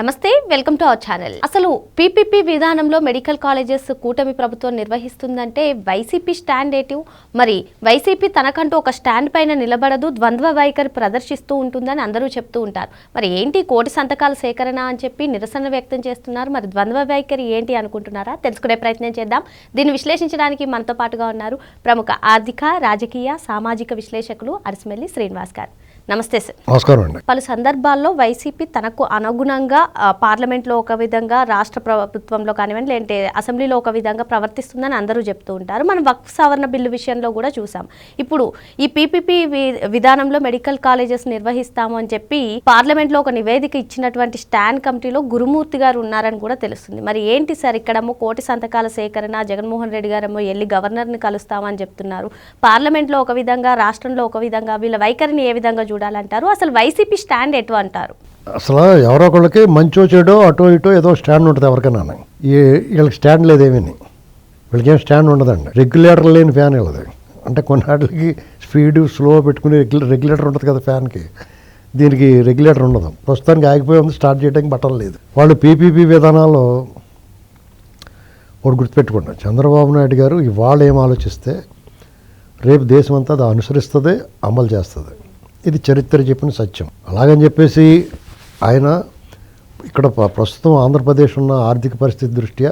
నమస్తే, welcome to our channel. అసలు PPP విధానంలో మెడికల్ కాలేజెస్ కూటమి ప్రభుత్వం నిర్వహిస్తుందంటే వైసీపీ స్టాండ్ ఏటివ్? మరి వైసీపీ తనకంటూ ఒక స్టాండ్ పైన నిలబడదు, ద్వంద్వ వైఖరి ప్రదర్శిస్తూ ఉంటుందని అందరూ చెప్తూ ఉంటారు. మరి ఏంటి కోటి సంతకాల సేకరణ అని చెప్పి నిరసన వ్యక్తం చేస్తున్నారు. మరి ద్వంద్వ వైఖరి ఏంటి అనుకుంటున్నారా? తెలుసుకునే ప్రయత్నం చేద్దాం. దీన్ని విశ్లేషించడానికి మనతో పాటుగా ఉన్నారు ప్రముఖ ఆర్థిక, రాజకీయ, సామాజిక విశ్లేషకులు అరిసిమెల్లి శ్రీనివాస్ గారు. నమస్తే సార్. నమస్కారం అండి. పలు సందర్భాల్లో వైసీపీ తనకు అనుగుణంగా పార్లమెంట్లో ఒక విధంగా, రాష్ట్ర ప్రభుత్వంలో కానివ్వండి, లేదంటే అసెంబ్లీలో ఒక విధంగా ప్రవర్తిస్తుందని అందరూ చెప్తూ ఉంటారు. మనం వక్ఫ్ సవరణ బిల్లు విషయంలో కూడా చూసాం. ఇప్పుడు ఈ పీపీపీ విధానంలో మెడికల్ కాలేజెస్ నిర్వహిస్తాము అని చెప్పి పార్లమెంట్లో ఒక నివేదిక ఇచ్చినటువంటి స్టాండ్ కమిటీలో గురుమూర్తి గారు ఉన్నారని కూడా తెలుస్తుంది. మరి ఏంటి సార్, ఇక్కడేమో కోటి సంతకాల సేకరణ, జగన్మోహన్ రెడ్డి గారేమో వెళ్ళి గవర్నర్ని కలుస్తామని చెప్తున్నారు. పార్లమెంట్లో ఒక విధంగా, రాష్ట్రంలో ఒక విధంగా, వీళ్ళ వైఖరిని ఏ విధంగా చూడాలంటారు? అసలు వైసీపీ స్టాండ్ ఎటు అంటారు? అసలు ఎవరో ఒకళ్ళకి మంచో చెడో అటో ఇటో ఏదో స్టాండ్ ఉంటుంది ఎవరికైనా. వీళ్ళకి స్టాండ్ లేదేమీ, వీళ్ళకేం స్టాండ్ ఉండదండి. రెగ్యులేటర్ లేని ఫ్యాన్ వీళ్ళది. అంటే కొన్నిటికి స్పీడు స్లో పెట్టుకుని రెగ్యులేటర్ ఉంటుంది కదా ఫ్యాన్కి, దీనికి రెగ్యులేటర్ ఉండదు. ప్రస్తుతానికి ఆగిపోయి ఉంది, స్టార్ట్ చేయడానికి బట్టలు లేదు. వాళ్ళు పీపీపీ విధానాల్లో ఒకటి గుర్తుపెట్టుకుంటారు, చంద్రబాబు నాయుడు గారు ఇవాళ ఏం ఆలోచిస్తే రేపు దేశం అంతా అది అనుసరిస్తుంది, అమలు చేస్తుంది. ఇది చరిత్ర చెప్పిన సత్యం. అలాగని చెప్పేసి ఆయన ఇక్కడ ప్రస్తుతం ఆంధ్రప్రదేశ్ ఉన్న ఆర్థిక పరిస్థితి దృష్ట్యా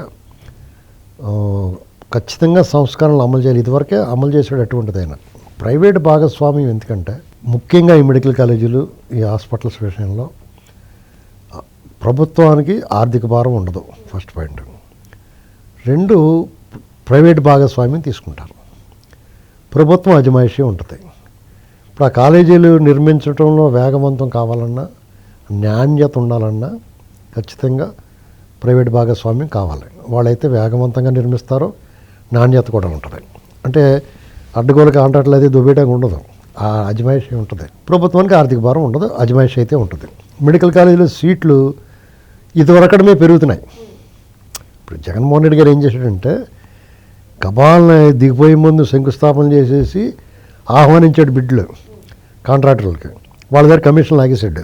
ఖచ్చితంగా సంస్కరణలు అమలు చేయాలి. ఇదివరకే అమలు చేసాడు. అటువంటిది ఆయన ప్రైవేట్ భాగస్వామ్యం. ఎందుకంటే ముఖ్యంగా ఈ మెడికల్ కాలేజీలు, ఈ హాస్పిటల్స్ విషయంలో ప్రభుత్వానికి ఆర్థిక భారం ఉండదు, ఫస్ట్ పాయింట్. రెండు, ప్రైవేట్ భాగస్వామ్యం తీసుకుంటారు, ప్రభుత్వం అజమాయిషీ ఉంటుంది. ఇప్పుడు ఆ కాలేజీలు నిర్మించడంలో వేగవంతం కావాలన్నా, నాణ్యత ఉండాలన్నా ఖచ్చితంగా ప్రైవేట్ భాగస్వామ్యం కావాలి. వాళ్ళైతే వేగవంతంగా నిర్మిస్తారో నాణ్యత కూడా ఉంటుంది. అంటే అడ్డగోలు కాంట్రాక్ట్లు అయితే దుబ్బేయడానికి ఉండదు, ఆ అజమాయిషీ ఉంటుంది. ప్రభుత్వానికి ఆర్థిక భారం ఉండదు, అజమాయిషీ అయితే ఉంటుంది. మెడికల్ కాలేజీలో సీట్లు ఇదివరకడమే పెరుగుతున్నాయి. ఇప్పుడు జగన్మోహన్ రెడ్డి గారు ఏం చేశాడంటే కబాల్ని దిగిపోయే ముందు శంకుస్థాపన చేసేసి ఆహ్వానించాడు బిడ్లు కాంట్రాక్టర్లకి. వాళ్ళ దగ్గర కమిషన్లు లాగేసాడు.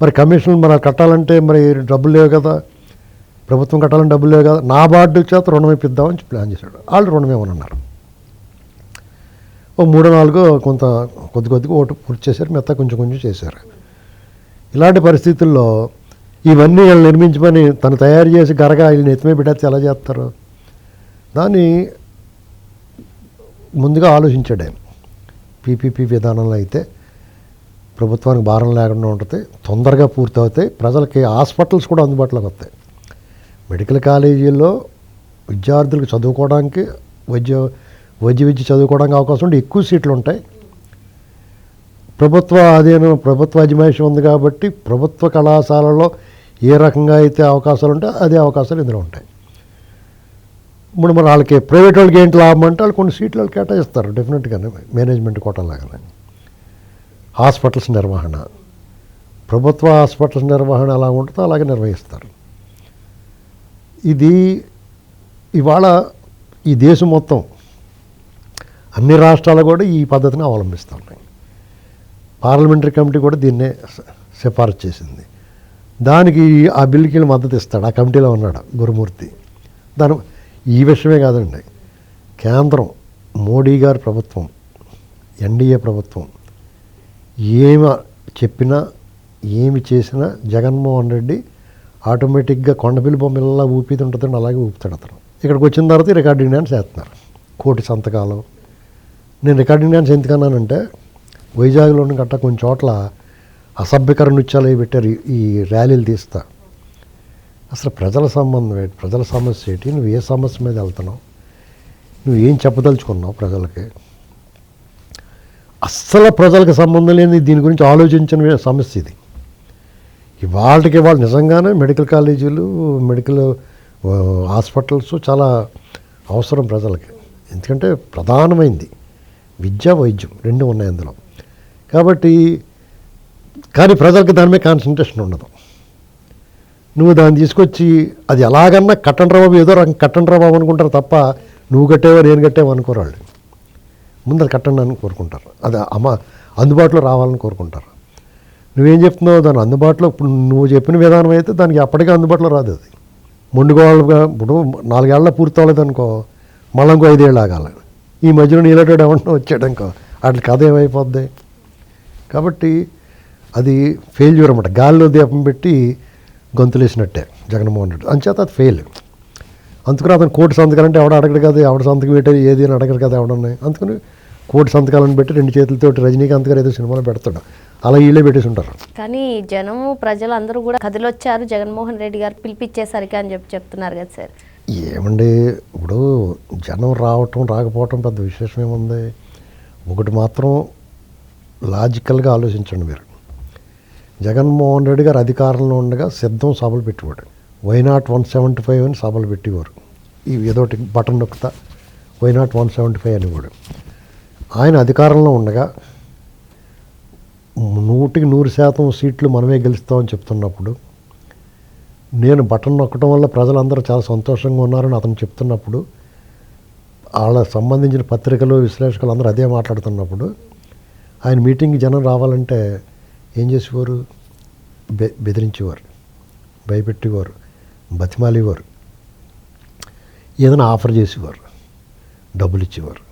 మరి కమిషన్లు మరి కట్టాలంటే మరి డబ్బులు లేవు కదా, ప్రభుత్వం కట్టాలని డబ్బులు లేవు కదా, నా బార్డు చేత రుణం ఇప్పిద్దామని ప్లాన్ చేశాడు. వాళ్ళు రుణం ఏమన్నారు, ఓ 3-4 కొద్దిగా ఓటు పూర్తి చేశారు, మిగతా కొంచెం కొంచెం చేశారు. ఇలాంటి పరిస్థితుల్లో ఇవన్నీ వీళ్ళు నిర్మించమని తను తయారు చేసి గరగా వీళ్ళని ఎత్తిమే బిడ్డెత్తి ఎలా చేస్తారు? దాన్ని ముందుగా ఆలోచించాడు ఆయన. పీపీపీ విధానంలో అయితే ప్రభుత్వానికి భారం లేకుండా ఉంటుంది, తొందరగా పూర్తవుతాయి, ప్రజలకి హాస్పిటల్స్ కూడా అందుబాటులోకి వస్తాయి. మెడికల్ కాలేజీల్లో విద్యార్థులకు చదువుకోవడానికి, విద్య చదువుకోవడానికి అవకాశం ఉంటే ఎక్కువ సీట్లు ఉంటాయి. ప్రభుత్వ అజమాయిషీ ఉంది కాబట్టి ప్రభుత్వ కళాశాలలో ఏ రకంగా అయితే అవకాశాలు ఉంటాయో అదే అవకాశాలు ఇందులో ఉంటాయి. ఇప్పుడు మరి వాళ్ళకి ప్రైవేట్ వాళ్ళకి ఏంటి లాభం అంటే వాళ్ళు కొన్ని సీట్లు వాళ్ళు కేటాయిస్తారు డెఫినెట్గానే, మేనేజ్మెంట్ కోటాలాగానే. హాస్పిటల్స్ నిర్వహణ, ప్రభుత్వ హాస్పిటల్స్ నిర్వహణ ఎలా ఉంటుందో అలాగే నిర్వహిస్తారు. ఇది ఇవాళ ఈ దేశం మొత్తం అన్ని రాష్ట్రాలు కూడా ఈ పద్ధతిని అవలంబిస్తున్నాయి. పార్లమెంటరీ కమిటీ కూడా దీన్నే సిఫారసు చేసింది. దానికి ఆ బిల్లుకి మద్దతు ఇస్తాడు, ఆ కమిటీలో ఉన్నాడు గురుమూర్తి. ఈ విషయమే కాదండి, కేంద్రం మోడీ గారి ప్రభుత్వం, ఎన్డీఏ ప్రభుత్వం ఏమి చెప్పినా ఏమి చేసినా జగన్మోహన్ రెడ్డి ఆటోమేటిక్గా కొండపిల్లి బొమ్మలా ఊపిది ఉంటుందండి, అలాగే ఊపుతాడు అతను. ఇక్కడికి వచ్చిన తర్వాత రికార్డింగ్ డ్యాన్స్ చేస్తున్నారు, కోటి సంతకాలు. నేను రికార్డింగ్ డ్యాన్స్ ఎందుకన్నానంటే వైజాగ్లోని గట్ట కొన్ని చోట్ల అసభ్యకర నృత్యాలు అవి పెట్టారు, ఈ ర్యాలీలు తీస్తా. అసలు ప్రజల సంబంధం ఏంటి, ప్రజల సమస్య ఏంటి, నువ్వు ఏ సమస్య మీద వెళ్తున్నావు, నువ్వు ఏం చెప్పదలుచుకున్నావు ప్రజలకి? అస్సలు ప్రజలకు సంబంధం లేని దీని గురించి ఆలోచించిన సమస్య ఇది. ఇవాళకి వాళ్ళు నిజంగానే మెడికల్ కాలేజీలు, మెడికల్ హాస్పిటల్స్ చాలా అవసరం ప్రజలకి. ఎందుకంటే ప్రధానమైంది విద్య, వైద్యం రెండు ఉన్నాయి అందులో. కాబట్టి కానీ ప్రజలకు దాని మీద కాన్సన్ట్రేషన్ ఉండదు. నువ్వు దాన్ని తీసుకొచ్చి అది ఎలాగన్నా కట్టండి రా బాబు, ఏదో రకం కట్టండి రా బాబు అనుకుంటారు తప్ప నువ్వు కట్టేవో నేను కట్టేవో అనుకోరాళ్ళు. ముందు అది కట్టండి అని కోరుకుంటారు, అది అందుబాటులో రావాలని కోరుకుంటారు. నువ్వేం చెప్తున్నావు దాని అందుబాటులో ఇప్పుడు నువ్వు చెప్పిన విధానం అయితే దానికి ఎప్పటికీ అందుబాటులో రాదు. అది మొండుగోళ్ళుగా ఇప్పుడు 4 ఏళ్ళ పూర్తి అవ్వలేదు అనుకో, మళ్ళీ ఇంకో 5 ఏళ్ళు ఆగాలి. ఈ మధ్యలో నీళ్ళటోడు ఏమన్నా వచ్చాడు అనుకో, అట్లా కథ ఏమైపోద్ది. కాబట్టి అది ఫెయిల్యూర్ అన్నమాట. గాలిలో దీపం పెట్టి గొంతులేసినట్టే జగన్మోహన్ రెడ్డి. అంచేత అది ఫెయిల్. అందుకని అతను కోటి సంతకాలంటే ఎవడ అడగడు కదా, ఎవడ సంతకం పెట్టారు ఏది అని అడగరు కదా ఎవడన్నాయి. అందుకని కోటి సంతకాలను పెట్టి 2 చేతులతోటి రజనీకాంత్ గారు ఏదో సినిమాలో పెడతాడు, అలా వీళ్ళే పెట్టేసి ఉంటారు. కానీ జనము ప్రజలు అందరూ కూడా కదిలొచ్చారు జగన్మోహన్ రెడ్డి గారు పిలిపించేసరికి అని చెప్తున్నారు కదా సార్. ఏమండి ఇప్పుడు జనం రావటం రాకపోవటం పెద్ద విశేషం ఏముంది. ఒకటి మాత్రం లాజికల్గా ఆలోచించండి మీరు. జగన్మోహన్ రెడ్డి గారు అధికారంలో ఉండగా సిద్ధం సభలు పెట్టేవాడు. వైనాట్ 175 అని సభలు పెట్టేవారు. ఇవి ఏదోటి బటన్ నొక్కుతా వైనాట్ 175 అని కూడా. ఆయన అధికారంలో ఉండగా 100% సీట్లు మనమే గెలుస్తామని చెప్తున్నప్పుడు, నేను బటన్ నొక్కడం వల్ల ప్రజలందరూ చాలా సంతోషంగా ఉన్నారని అతను చెప్తున్నప్పుడు, వాళ్ళకి సంబంధించిన పత్రికలు విశ్లేషకులు అందరూ అదే మాట్లాడుతున్నప్పుడు, ఆయన మీటింగ్కి జనం రావాలంటే ఏం చేసేవారు? బెదిరించేవారు, భయపెట్టేవారు, బతిమాలేవారు, ఏదైనా ఆఫర్ చేసేవారు, డబ్బులు ఇచ్చేవారు,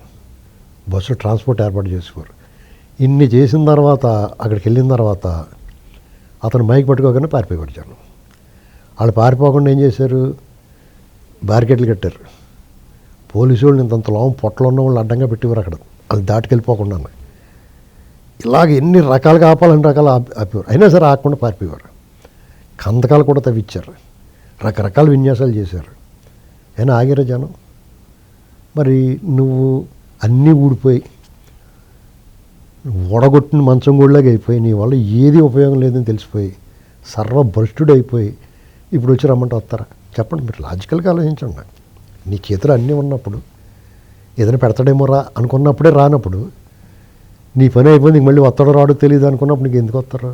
బస్సు ట్రాన్స్పోర్ట్ ఏర్పాటు చేసేవారు. ఇన్ని చేసిన తర్వాత అక్కడికి వెళ్ళిన తర్వాత అతను మైక్ పట్టుకోగానే పారిపోయేవారు జనం. వాళ్ళు పారిపోకుండా ఏం చేశారు? బ్యారికేడ్లు కట్టారు. పోలీసు వాళ్ళు ఇంతంత లోపం పొట్టలో ఉన్న వాళ్ళు అడ్డంగా పెట్టేవారు అక్కడ, వాళ్ళు దాటుకెళ్ళిపోకుండా. ఇలాగ ఎన్ని రకాలుగా ఆపాలని రకాలు ఆపేవారు. అయినా సరే ఆకుండా పారిపోయేవారు. కందకాలు కూడా తవ్విచ్చారు, రకరకాల విన్యాసాలు చేశారు. అయినా ఆగిరా జనం. మరి నువ్వు అన్నీ ఊడిపోయి ఓడగొట్టిన మంచం గూడలాగా అయిపోయి, నీ వల్ల ఏది ఉపయోగం లేదని తెలిసిపోయి సర్వభ్రష్టుడు అయిపోయి ఇప్పుడు వచ్చి రమ్మంటే వస్తారా? చెప్పండి మీరు, లాజికల్గా ఆలోచించండి. నీ చేతులు అన్నీ ఉన్నప్పుడు ఏదైనా పెడతాడేమో రా అనుకున్నప్పుడే రానప్పుడు, నీ పని అయిపోయింది నీకు మళ్ళీ వస్తాడో రాడో తెలియదు అనుకున్నప్పుడు నీకు ఎందుకు వస్తారా?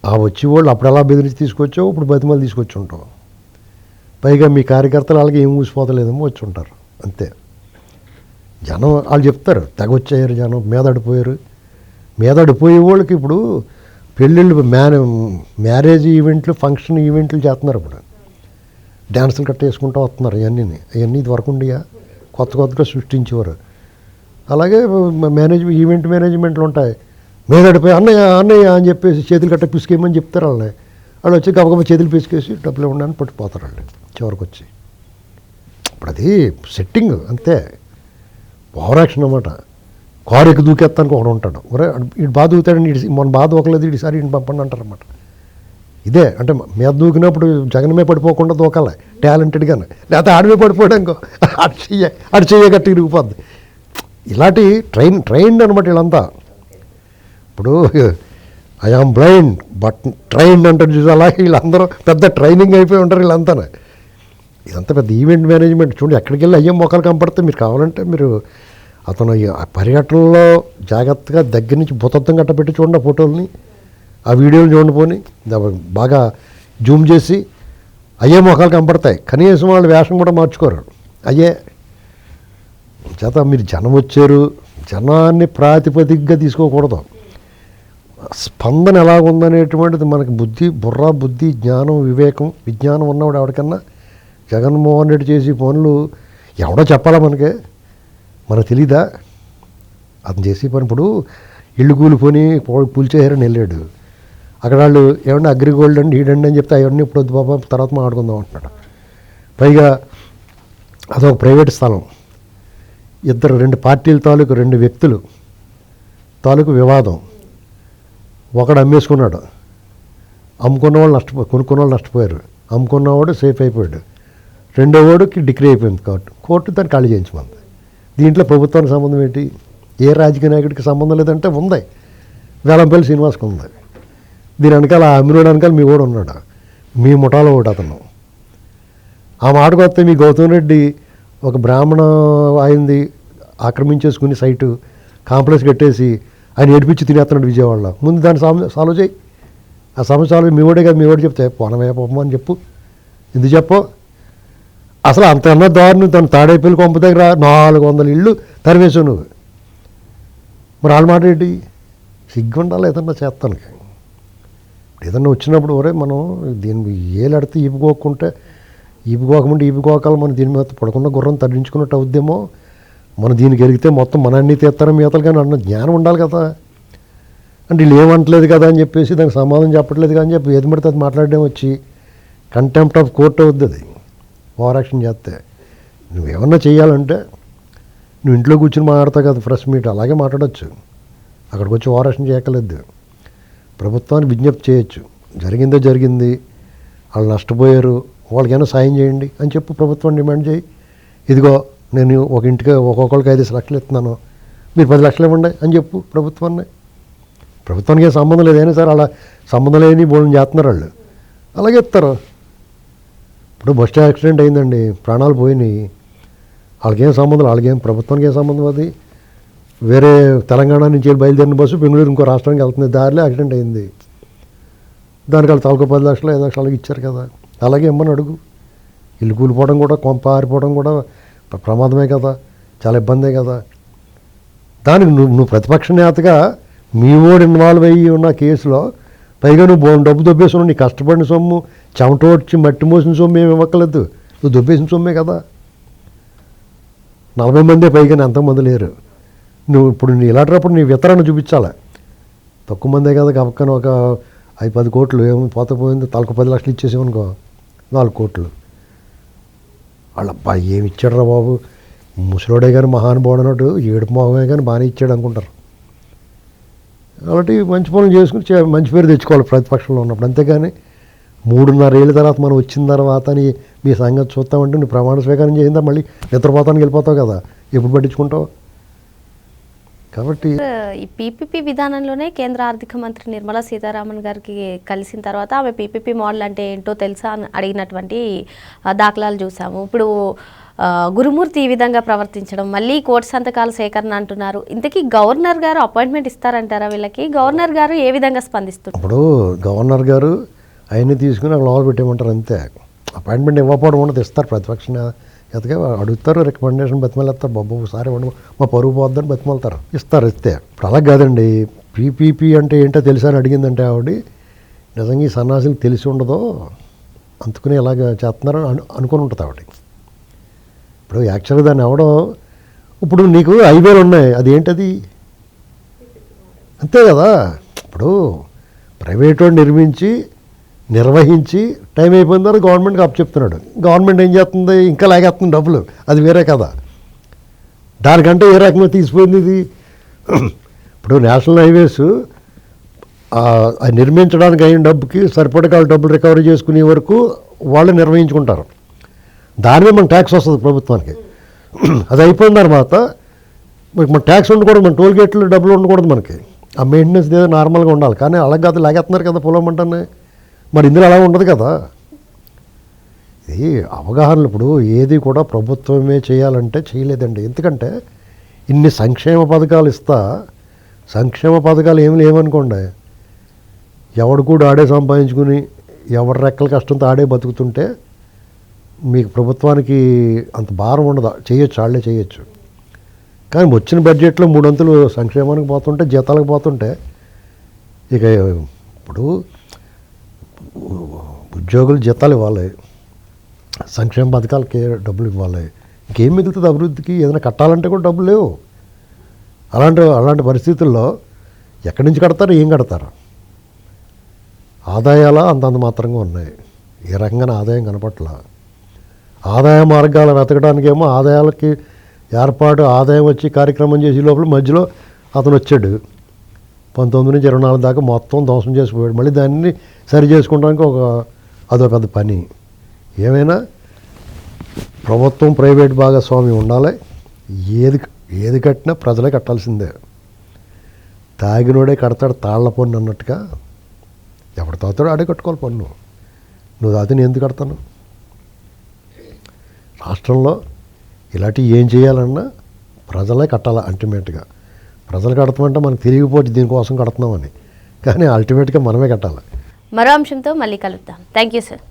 ఆ వచ్చేవాళ్ళు అప్పుడు ఎలా బెదిరించి తీసుకొచ్చావు, ఇప్పుడు బతిమాలు తీసుకొచ్చి ఉంటావు. పైగా మీ కార్యకర్తలు వాళ్ళకి ఏం ఊసిపోతలేదేమో వచ్చి ఉంటారు అంతే. జనం వాళ్ళు చెప్తారు తెగొచ్చారు జనం, మీదడిపోయారు. మీదడిపోయే వాళ్ళకి ఇప్పుడు పెళ్ళిళ్ళు మ్యారేజ్ ఈవెంట్లు, ఫంక్షన్ ఈవెంట్లు చేస్తున్నారు. ఇప్పుడు డ్యాన్సులు కట్ట వేసుకుంటూ వస్తున్నారు. ఇవన్నీ ఇది వరకు ఉండేయా? కొత్తగా సృష్టించేవారు. అలాగే ఈవెంట్ మేనేజ్మెంట్లు ఉంటాయి. మీదడిపోయి అన్నయ్య అన్నయ్య అని చెప్పేసి చేతులు కట్ట పిసికేయమని చెప్తారు వాళ్ళని. వాళ్ళు వచ్చి గబగబా చేతులు పిసికేసి డబ్బులు ఇవ్వడానికి పట్టుకుపోతారు వాళ్ళు చివరికి వచ్చి. ఇప్పుడు అది సెట్టింగ్ అంతే, ఓవర్ యాక్షన్ అన్నమాట. కారు ఎక్కి దూకేస్తానికి ఒకడు ఉంటాడు, ఒరే ఇటు బాగా దూకుతాడని మన బాధ ఒకలేదు ఈసారి ఇంటి పంపండి అంటారన్నమాట. ఇదే అంటే మీద దూకినప్పుడు జగనమే పడిపోకుండా దూకాలి టాలెంటెడ్గానే, లేకపోతే ఆడమే పడిపోయాడు అటు చెయ్య గట్టి ఇరిగిపోద్ది. ఇలాంటి ట్రైన్డ్ అనమాట వీళ్ళంతా. ఇప్పుడు I am blind but trained అంటారు చూసి, అలాగే వీళ్ళందరూ పెద్ద ట్రైనింగ్ అయిపోయి ఉంటారు వీళ్ళంతా. ఇదంతా పెద్ద ఈవెంట్ మేనేజ్మెంట్. చూడండి ఎక్కడికి వెళ్ళి అయ్యే మొక్కలు కనపడితే మీరు కావాలంటే మీరు అతను ఆ పర్యటనలో జాగ్రత్తగా దగ్గర నుంచి భూతత్వం కట్టబెట్టి చూడండి ఆ ఫోటోలని, ఆ వీడియోలు చూడండి. పోని బాగా జూమ్ చేసి అయ్యే మొక్కలు కనపడతాయి. కనీసం వాళ్ళు వేషం కూడా మార్చుకోరు. అయ్యే చేత మీరు జనం వచ్చారు, జనాన్ని ప్రాతిపదికగా తీసుకోకూడదు. స్పందన ఎలాగుందనేటువంటిది మనకి బుద్ధి, జ్ఞానం, వివేకం, విజ్ఞానం ఉన్నవాడు ఎవరికన్నా జగన్మోహన్ రెడ్డి చేసి పనులు ఎవడో చెప్పాలా మనకు తెలీదా? అతను చేసే పని ఇప్పుడు ఇల్లు కూలిపోని కూల్చేయారని వెళ్ళాడు. అక్కడ వాళ్ళు ఏమన్నా అగ్రిగోల్డ్ అండి ఈడండి అని చెప్తే అవన్నీ ఇప్పుడు వద్దు బాబా తర్వాత మాట్లాడుకుందాం అంటున్నాడు. పైగా అదొక ప్రైవేట్ స్థలం, 2 పార్టీల తాలూకు 2 వ్యక్తులు తాలూకు వివాదం. ఒకడు అమ్మేసుకున్నాడు, అమ్ముకున్న వాళ్ళు కొనుక్కున్న వాళ్ళు నష్టపోయారు. అమ్ముకున్నవాడు సేఫ్ అయిపోయాడు. రెండో వాడికి డిగ్రీ అయిపోయింది కోర్టు దాన్ని ఖాళీ చేయించమంది. దీంట్లో ప్రభుత్వానికి సంబంధం ఏంటి? ఏ రాజకీయ నాయకుడికి సంబంధం లేదంటే ఉంది, వేలంపల్లి శ్రీనివాస్కి ఉంది. దీని వెనకాల అమ్మినోడు వెనకాల మీ వాడు ఉన్నాడు, మీ ముఠాలో ఒకటి అతను. ఆ మాటకు వస్తే మీ గౌతమ్ రెడ్డి ఒక బ్రాహ్మణ అయింది ఆక్రమించేసుకుని సైటు కాంప్లెక్స్ కట్టేసి ఆయన ఏడిపించి తినేస్తున్నాడు విజయవాడలో. ముందు దాన్ని సాల్వ్ చేయి. ఆ సమస్య సాల్వ్ మీ వాడే కదా, మీ వాడు చెప్తే పోనమే పోమని అని చెప్పు. ఎందుకు చెప్పు? అసలు అంతకన్నా దారుణం తను తాడేపల్లి కొంప దగ్గర 400 ఇళ్ళు తరివేసావు నువ్వు. మరి వాళ్ళ మాట ఏంటి? సిగ్గు ఉండాలి ఏదన్నా చేస్తానికి. ఏదన్నా వచ్చినప్పుడు ఒరే మనం దీన్ని ఏలడితే ఈపుకోకుంటే ఈపుకోకముంటే ఈపుకోకాలి, మనం దీని మీద పడకుండా గుర్రం తరించుకున్నట్టు అవుద్దేమో, మనం దీనికి ఎరిగితే మొత్తం మన అన్నీ తీస్తారో మిగతాలు కానీ అన్న జ్ఞానం ఉండాలి కదా. అంటే వీళ్ళు ఏమంటలేదు కదా అని చెప్పేసి దానికి సమాధానం చెప్పట్లేదు కానీ చెప్పి ఏది పడితే అది మాట్లాడడం వచ్చి కంటెంప్ట్ ఆఫ్ కోర్ట్ అవుద్ది. అది ఓవర్ యాక్షన్ చేస్తే. నువ్వేమన్నా చేయాలంటే నువ్వు ఇంట్లో కూర్చొని మాట్లాడతావు కదా ప్రెస్ మీట్, అలాగే మాట్లాడచ్చు. అక్కడికి వచ్చి ఓవర్ యాక్షన్ చేయక్కర్లేదు. ప్రభుత్వానికి విజ్ఞప్తి చేయొచ్చు, జరిగిందో జరిగింది, వాళ్ళు నష్టపోయారు, వాళ్ళకైనా సాయం చేయండి అని చెప్పి ప్రభుత్వం డిమాండ్ చేయి. ఇదిగో నేను ఒక ఇంటికి ఒక్కొక్కరికి 5 లక్షలు ఇస్తున్నాను, మీరు 10 లక్షలు ఇవ్వండి అని చెప్పు ప్రభుత్వాన్ని. ప్రభుత్వానికి ఏం సంబంధం లేదు, అయినా సరే అలా సంబంధం లేని బోల్ని చేస్తున్నారు వాళ్ళు, అలాగే ఇస్తారు. ఇప్పుడు బస్ యాక్సిడెంట్ అయిందండి, ప్రాణాలు పోయినాయి, వాళ్ళకేం సంబంధం, వాళ్ళకేం ప్రభుత్వానికి ఏం సంబంధం. అది వేరే తెలంగాణ నుంచి వెళ్ళి బయలుదేరిన బస్సు బెంగళూరు ఇంకో రాష్ట్రానికి వెళ్తుంది, దారిలో యాక్సిడెంట్ అయింది, దానికి వాళ్ళు తలకు 10 లక్షలు 5 లక్షలు ఇచ్చారు కదా. అలాగే ఇమ్మని అడుగు. ఇల్లు కూలిపోవడం కూడా, కొంప ఆరిపోవడం కూడా ప్రమాదమే కదా, చాలా ఇబ్బందే కదా. దానికి నువ్వు ప్రతిపక్ష నేతగా మీ ఓడి ఇన్వాల్వ్ అయ్యి ఉన్న కేసులో పైగా నువ్వు డబ్బు దొబ్బేసుకున్నావు, నీ కష్టపడిన సొమ్ము, చెమట వచ్చి మట్టి మోసిన సొమ్ము ఏమి ఇవ్వక్కర్లేదు, నువ్వు దొబ్బేసిన సొమ్మే కదా. 40 మందే పైగా ఎంతమంది లేరు. నువ్వు ఇప్పుడు నీ ఇలాంటప్పుడు నీ వితరణ చూపించాలి. తక్కువ మందే కదా, గబక్కన ఒక 5-10 కోట్లు ఏమో పోతే పోయింది, తలకు 10 లక్షలు ఇచ్చేసామనుకో, 4 కోట్లు. వాళ్ళ అబ్బాయి ఏమి ఇచ్చాడు రా బాబు, ముసలోడే కానీ మహానుభావుడు అన్నట్టు ఏడుపు మొహమే కానీ బాగానే ఇచ్చాడు అనుకుంటారు. కాబట్టి మంచి పనులు చేసుకుని మంచి పేరు తెచ్చుకోవాలి ప్రతిపక్షంలో ఉన్నప్పుడు. అంతేగాని 3.5 ఏళ్ళ తర్వాత మనం వచ్చిన తర్వాత మీ సంగతి చూస్తామంటే నువ్వు ప్రమాణ స్వీకారం చేసిందా మళ్ళీ నిద్రపోతానికి వెళ్ళిపోతావు కదా, ఎప్పుడు పట్టించుకుంటావు. కాబట్టి ఈ పీపీపీ విధానంలోనే కేంద్ర ఆర్థిక మంత్రి నిర్మలా సీతారామన్ గారికి కలిసిన తర్వాత ఆమె పీపీపీ మోడల్ అంటే ఏంటో తెలుసా అని అడిగినటువంటి దాఖలాలు చూసాము. ఇప్పుడు గురుమూర్తి ఈ విధంగా ప్రవర్తించడం, మళ్ళీ కోటి సంతకాల సేకరణ అంటున్నారు. ఇంతకీ గవర్నర్ గారు అపాయింట్మెంట్ ఇస్తారంటారా వీళ్ళకి? గవర్నర్ గారు ఏ విధంగా స్పందిస్తున్నారు? ఇప్పుడు గవర్నర్ గారు అవన్నీ తీసుకుని అక్కడ లోపల పెట్టేయమంటారు అంతే. అపాయింట్మెంట్ ఇవ్వకపోవడం ఉండదు, ఇస్తారు. ప్రతిపక్ష నేతగా అడుగుతారు, రికమెండేషన్ బతిమలేస్తారు, బాబు ఒకసారి ఇవ్వండి మా పరుగు పోద్దని బతిమలుతారు, ఇస్తారు. ఇస్తే ఇప్పుడు అలా కాదండి. పీపీపీ అంటే ఏంటో తెలుసా అని అడిగిందంటే ఆవిడ నిజంగా ఈ సన్నాసులకు తెలిసి ఉండదో అందుకుని ఇలాగ చేస్తున్నారు అనుకుని ఉంటుంది ఆవిడ. ఇప్పుడు యాక్చువల్గా దాన్ని ఎవడో, ఇప్పుడు నీకు హైవేలు ఉన్నాయి, అది ఏంటది అంతే కదా. ఇప్పుడు ప్రైవేట్ వాడు నిర్వహించి టైం అయిపోయిన తర్వాత గవర్నమెంట్కి అప్పచెప్తున్నాడు. గవర్నమెంట్ ఏం చేస్తుంది, ఇంకా లాగేస్తుంది డబ్బులు, అది వేరే కదా. దానికంటే ఏ రకంగా తీసిపోయింది ఇది. ఇప్పుడు నేషనల్ హైవేస్ అది నిర్మించడానికి అయిన డబ్బుకి సరిపడకాల డబ్బులు రికవరీ చేసుకునే వరకు వాళ్ళు నిర్వహించుకుంటారు. దాని మీద మన ట్యాక్స్ వస్తుంది ప్రభుత్వానికి. అది అయిపోయిన తర్వాత మన ట్యాక్స్ ఉండకూడదు, మన టోల్ గేట్లు డబ్బులు ఉండకూడదు, మనకి ఆ మెయింటెనెన్స్ ఏదో నార్మల్గా ఉండాలి. కానీ అలాగే కాదు, లాగేస్తున్నారు కదా పొలం అంటానే. మరి ఇందులో అలా ఉండదు కదా. ఇది అవగాహన. ఇప్పుడు ఏది కూడా ప్రభుత్వమే చేయాలంటే చేయలేదండి. ఎందుకంటే ఇన్ని సంక్షేమ పథకాలు సంక్షేమ పథకాలు ఏమి లేవనుకోండి, ఎవడు కూడా ఆడే సంపాదించుకుని ఎవరి రెక్కల కష్టంతో ఆడే బతుకుతుంటే మీకు ప్రభుత్వానికి అంత భారం ఉండదు, చేయొచ్చు, వాళ్ళే చేయొచ్చు. కానీ వచ్చిన బడ్జెట్లో 3 వంతులు సంక్షేమానికి పోతుంటే, జీతాలకు పోతుంటే, ఇక ఇప్పుడు ఉద్యోగులు జీతాలు ఇవ్వాలి, సంక్షేమ పథకాలకి డబ్బులు ఇవ్వాలి, ఇంకేం మిగులుతుంది అభివృద్ధికి? ఏదైనా కట్టాలంటే కూడా డబ్బులు లేవు. అలాంటి పరిస్థితుల్లో ఎక్కడి నుంచి కడతారు, ఏం కడతారు? ఆదాయాలు అంతంత మాత్రంగా ఉన్నాయి, ఏ రకంగా ఆదాయం కనపట్ల. ఆదాయ మార్గాలు వెతకడానికేమో ఆదాయాలకి ఆదాయం వచ్చి కార్యక్రమం చేసే లోపల మధ్యలో అతను వచ్చాడు, 19 నుంచి 24 దాకా మొత్తం ధ్వంసం చేసిపోయాడు. మళ్ళీ దాన్ని సరి చేసుకోవడానికి అదొక పెద్ద పని. ఏమైనా ప్రభుత్వం ప్రైవేట్ భాగస్వామి ఉండాలి. ఏది కట్టినా ప్రజలే కట్టాల్సిందే. తాగినోడే కడతాడు తాళ్ల పన్ను అన్నట్టుగా, ఎవడు తాగుతాడో ఆడే కట్టుకోవాలి పన్ను. నువ్వు తాగితే నేను ఎందుకు కడతాను? రాష్ట్రంలో ఇలాంటివి ఏం చేయాలన్నా ప్రజలే కట్టాలి అల్టిమేట్గా. ప్రజలు కడతామంటే మనకు తెలియకపోతే దీనికోసం కడుతున్నామని, కానీ అల్టిమేట్గా మనమే కట్టాలి. మరో అంశంతో మళ్ళీ కలుద్దాం. Thank you sir.